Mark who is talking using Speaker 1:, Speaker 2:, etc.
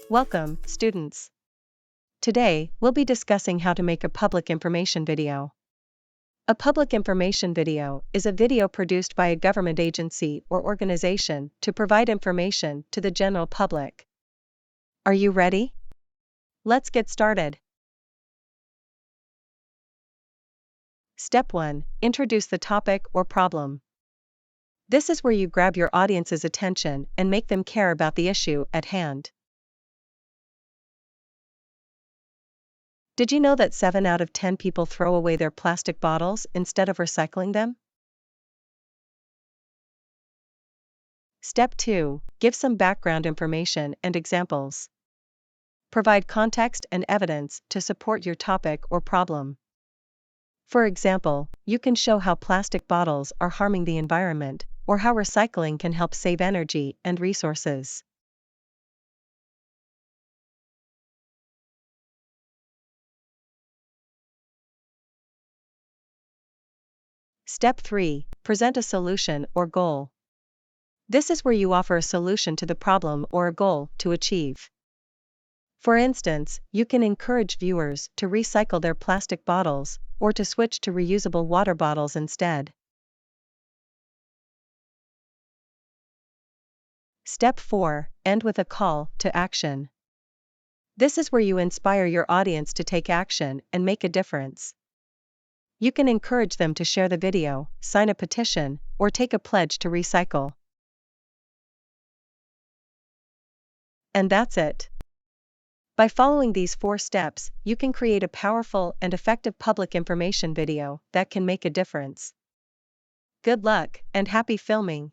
Speaker 1: Welcome, students. Today, we'll be discussing how to make a public information video. A public information video is a video produced by a government agency or organization to provide information to the general public. Are you ready? Let's get started. Step 1. Introduce the topic or problem. This is where you grab your audience's attention and make them care about the issue at hand. Did you know that 7 out of 10 people throw away their plastic bottles instead of recycling them? Step 2. Give some background information and examples. Provide context and evidence to support your topic or problem. For example, you can show how plastic bottles are harming the environment, or how recycling can help save energy and resources. Step 3. Present a solution or goal. This is where you offer a solution to the problem or a goal to achieve. For instance, you can encourage viewers to recycle their plastic bottles, or to switch to reusable water bottles instead. Step 4. End with a call to action. This is where you inspire your audience to take action and make a difference. You can encourage them to share the video, sign a petition, or take a pledge to recycle. And that's it. By following these 4 steps, you can create a powerful and effective public information video that can make a difference. Good luck and happy filming!